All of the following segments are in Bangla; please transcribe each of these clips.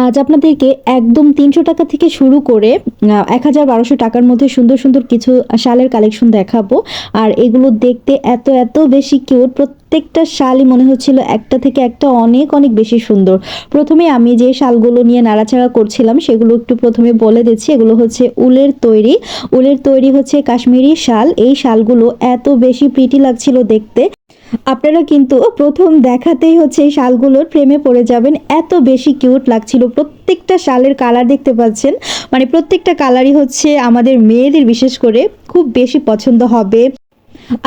আজ আপনাদেরকে একদম ৩০০ টাকা থেকে শুরু করে ১,১২০০ টাকার মধ্যে সুন্দর, সুন্দর কিছু শালের কালেকশন দেখাবো। আর এগুলো দেখতে এত বেশি কিউট, প্রত্যেকটা শালই মনে হচ্ছিল একটা থেকে একটা অনেক, অনেক বেশি সুন্দর। প্রথমে আমি যে শালগুলো নিয়ে নাড়াচাড়া করছিলাম সেগুলো একটু প্রথমে বলে দিচ্ছি। এগুলো হচ্ছে উলের তৈরি হচ্ছে কাশ্মীরি শাল। এই শালগুলো এত বেশি প্রিটি লাগছিল দেখতে। আপনারা কিন্তু প্রথম দেখাতেই হচ্ছে এই শালগুলোর প্রেমে পড়ে যাবেন, এত বেশি কিউট লাগছিল। প্রত্যেকটা শালের কালার দেখতে পাচ্ছেন, মানে প্রত্যেকটা কালারই হচ্ছে আমাদের মেয়েদের বিশেষ করে খুব বেশি পছন্দ হবে।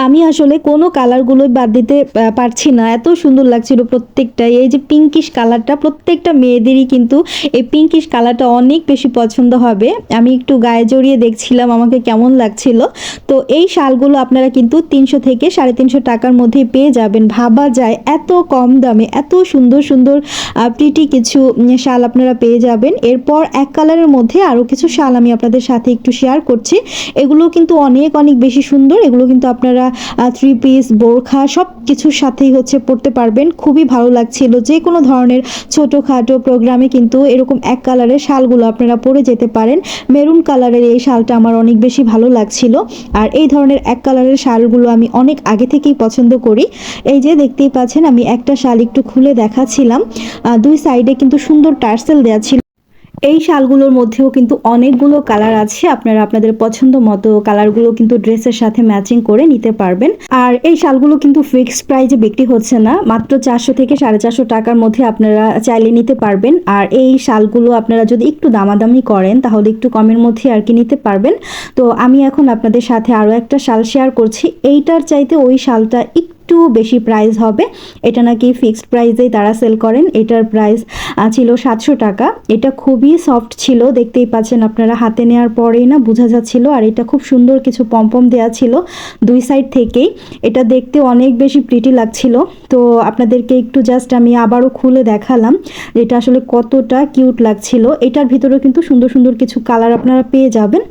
আমি আসলে কোনো কালারগুলোই বাদ দিতে পারছি না, এত সুন্দর লাগছিল প্রত্যেকটাই। এই যে পিঙ্কিশ কালারটা, প্রত্যেকটা মেয়েদেরই কিন্তু এই পিঙ্কিশ কালারটা অনেক বেশি পছন্দ হবে। আমি একটু গায়ে জড়িয়ে দেখছিলাম আমাকে কেমন লাগছিল। তো এই শালগুলো আপনারা কিন্তু ৩০০ থেকে ৩৫০ টাকার মধ্যেই পেয়ে যাবেন। ভাবা যায় এত কম দামে এত সুন্দর সুন্দর প্রিটি কিছু শাল আপনারা পেয়ে যাবেন। এরপর এক কালারের মধ্যে আরও কিছু শাল আমি আপনাদের সাথে একটু শেয়ার করছি। এগুলো কিন্তু অনেক অনেক বেশি সুন্দর। এগুলো কিন্তু আপনারা থ্রি পিস, বোরখা সব কিছুর সাথেই হচ্ছে পরতে পারবেন। খুবই ভালো লাগছিল। যে কোনো ধরনের ছোটোখাটো প্রোগ্রামে কিন্তু এরকম এক কালারের শালগুলো আপনারা পরে যেতে পারেন। মেরুন কালারের এই শালটা আমার অনেক বেশি ভালো লাগছিল। আর এই ধরনের এক কালারের শালগুলো আমি অনেক আগে থেকেই পছন্দ করি। এই যে দেখতেই পাচ্ছেন আমি একটা শাল একটু খুলে দেখাচ্ছিলাম। দুই সাইডে কিন্তু সুন্দর টার্সেল দেওয়া ছিল। এই শালগুলোর মধ্যেও কিন্তু অনেকগুলো কালার আছে, আপনারা আপনাদের পছন্দ মতো কালারগুলো কিন্তু ড্রেসের সাথে ম্যাচিং করে নিতে পারবেন। আর এই শালগুলো কিন্তু ফিক্সড প্রাইজে বিক্রি হচ্ছে না, মাত্র ৪০০ থেকে ৪৫০ টাকার মধ্যে আপনারা চাইলে নিতে পারবেন। আর এই শালগুলো আপনারা যদি একটু দামাদামি করেন তাহলে একটু কমের মধ্যে আর কি নিতে পারবেন। তো আমি এখন আপনাদের সাথে আরও একটা শাল শেয়ার করছি। এইটার চাইতে ওই শালটা একটু বেশি প্রাইস হবে। এটা নাকি ফিক্সড প্রাইসেই তারা সেল করেন। এটার প্রাইস ছিল ৭০০ টাকা। এটা খুবই সফট ছিল, দেখতেই পাচ্ছেন আপনারা, হাতে নেওয়ার পরেই না বোঝা যাচ্ছিল। আর এটা খুব সুন্দর কিছু পমপম দেওয়া ছিল দুই সাইড থেকেই। এটা দেখতে অনেক বেশি প্রিটি লাগছিল। তো আপনাদেরকে একটু জাস্ট আমি আবারও খুলে দেখালাম এটা আসলে কতটা কিউট লাগছিল। এটার ভিতরেও কিন্তু সুন্দর সুন্দর কিছু কালার আপনারা পেয়ে যাবেন।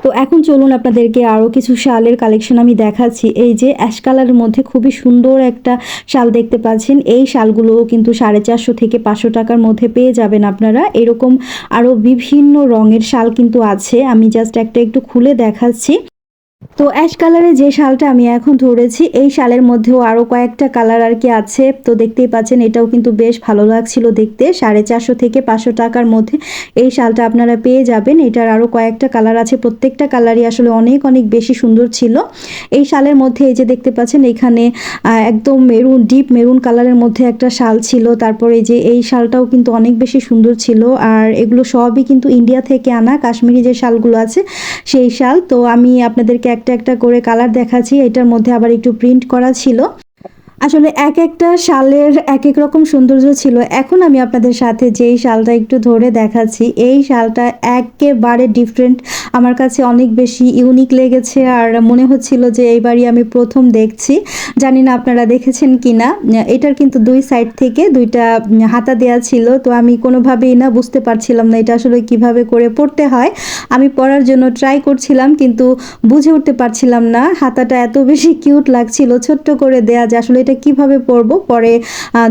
তো এখন চলুন আপনাদেরকে আরও কিছু শালের কালেকশন আমি দেখাচ্ছি। এই যে অ্যাশ কালারের মধ্যে খুবই সুন্দর একটা শাল দেখতে পাচ্ছেন। এই শালগুলোও কিন্তু 450 থেকে 500 টাকার মধ্যে পেয়ে যাবেন আপনারা। এরকম আরও বিভিন্ন রঙের শাল কিন্তু আছে, আমি জাস্ট একটা একটু খুলে দেখাচ্ছি। তো অ্যাশ কালারের যে শালটা আমি এখন ধরেছি, এই শালের মধ্যেও আরও কয়েকটা কালার আর কি আছে। তো দেখতেই পাচ্ছেন এটাও কিন্তু বেশ ভালো লাগছিল দেখতে। 450 থেকে 500 টাকার মধ্যে এই শালটা আপনারা পেয়ে যাবেন। এটার আরও কয়েকটা কালার আছে, প্রত্যেকটা কালারই আসলে অনেক অনেক বেশি সুন্দর ছিল। এই শালের মধ্যে এই যে দেখতে পাচ্ছেন এখানে একদম মেরুন, ডিপ মেরুন কালারের মধ্যে একটা শাল ছিল। তারপর এই যে এই শালটাও কিন্তু অনেক বেশি সুন্দর ছিল। আর এগুলো সবই কিন্তু ইন্ডিয়া থেকে আনা কাশ্মীরি যে শালগুলো আছে সেই শাল। তো আমি আপনাদেরকে একটা একটা করে কালার দেখাচ্ছি। এটার মধ্যে আবার একটু প্রিন্ট করা ছিল। আসলে এক একটা শালের এক এক রকম সৌন্দর্য ছিল। এখন আমি আপনাদের সাথে যেই শালটা একটু ধরে দেখাচ্ছি, এই শালটা একেবারে ডিফারেন্ট, আমার কাছে অনেক বেশি ইউনিক লেগেছে। আর মনে হচ্ছিল যে এইবারই আমি প্রথম দেখছি। জানি না আপনারা দেখেছেন কি না। এটার কিন্তু দুই সাইড থেকে দুইটা হাতা দেওয়া ছিল। তো আমি কোনোভাবেই না বুঝতে পারছিলাম না এটা আসলে কিভাবে করে পরতে হয়। আমি পরার জন্য ট্রাই করছিলাম কিন্তু বুঝে উঠতে পারছিলাম না। হাতাটা এত বেশি কিউট লাগছিল, ছোট্ট করে দেয়া, যে আসলে এটা কিভাবে পরবো। পরে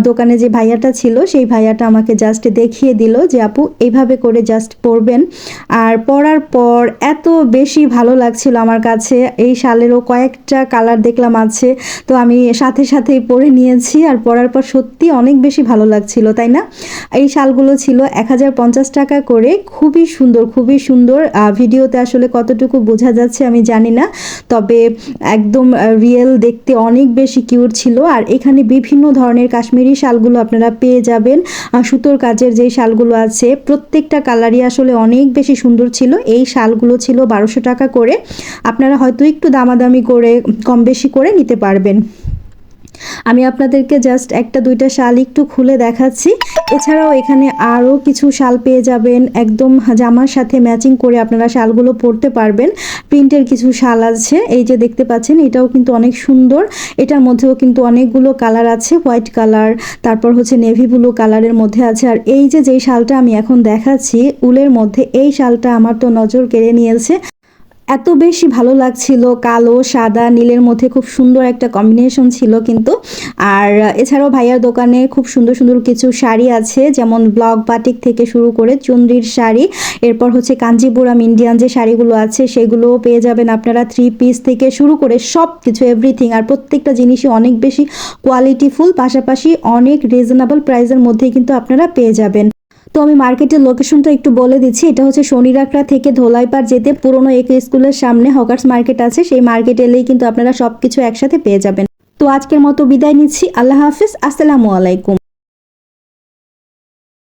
দোকানে যে ভাইয়াটা ছিল সেই ভাইয়াটা আমাকে জাস্ট দেখিয়ে দিল যে আপু এইভাবে করে জাস্ট পরবেন। আর পরার পর এত বেশি ভালো লাগছিল আমার কাছে। এই শালেরও কয়েকটা কালার দেখলাম আছে, তো আমি সাথে সাথেই পরে নিয়েছি। আর পরার পর সত্যি অনেক বেশি ভালো লাগছিল, তাই না? এই শালগুলো ছিল 1050 টাকা করে। খুবই সুন্দর, খুবই সুন্দর। ভিডিওতে আসলে কতটুকু বোঝা যাচ্ছে আমি জানি না, তবে একদম রিয়েল দেখতে অনেক বেশি কিউট ছিল। আর এখানে বিভিন্ন ধরনের কাশ্মীরি শালগুলো আপনারা পেয়ে যাবেন। সুতোর কাজের যে শালগুলো আছে প্রত্যেকটা কালারই আসলে অনেক বেশি সুন্দর ছিল। এই শালগুলো ছিল 1200 টাকা করে। আপনারা হয়তো একটু দামাদামি করে কম বেশি করে নিতে পারবেন। আমি আপনাদেরকে জাস্ট একটা দুইটা শাল একটু খুলে দেখাচ্ছি। এছাড়াও এখানে আরও কিছু শাল পেয়ে যাবেন, একদম জামার সাথে ম্যাচিং করে আপনারা শালগুলো পরতে পারবেন। প্রিন্টের কিছু শাল আছে, এই যে দেখতে পাচ্ছেন এটাও কিন্তু অনেক সুন্দর। এটার মধ্যেও কিন্তু অনেকগুলো কালার আছে, হোয়াইট কালার, তারপর হচ্ছে নেভি ব্লু কালারের মধ্যে আছে। আর এই যে যেই শালটা আমি এখন দেখাচ্ছি উলের মধ্যে, এই শালটা আমার তো নজর কেড়ে নিয়েছে। এত বেশি ভালো লাগছিল, কালো সাদা নীলের মধ্যে খুব সুন্দর একটা কম্বিনেশন ছিল কিন্তু। আর এছাড়াও ভাইয়ার দোকানে খুব সুন্দর সুন্দর কিছু শাড়ি আছে, যেমন ব্লক বাটিক থেকে শুরু করে চুনরির শাড়ি, এরপর হচ্ছে কাঞ্জিপুরাম ইন্ডিয়ান যে শাড়িগুলো আছে সেগুলোও পেয়ে যাবেন আপনারা, 3 পিস থেকে শুরু করে সব কিছু এভরিথিং। আর প্রত্যেকটা জিনিসই অনেক বেশি কোয়ালিটিফুল, পাশাপাশি অনেক রিজনেবল প্রাইসের মধ্যেই কিন্তু আপনারা পেয়ে যাবেন। তো আমি মার্কেটের লোকেশনটা একটু বলে দিচ্ছি। এটা হচ্ছে শনিরাকড়া থেকে ধোলাইপাড় যেতে পুরনো এক স্কুলের সামনে হকার্স মার্কেট আছে, সেই মার্কেট এলেই কিন্তু আপনারা সব কিছু একসাথে পেয়ে যাবেন। তো আজকের মতো বিদায় নিচ্ছি, আল্লাহ হাফিজ, আসসালামু আলাইকুম।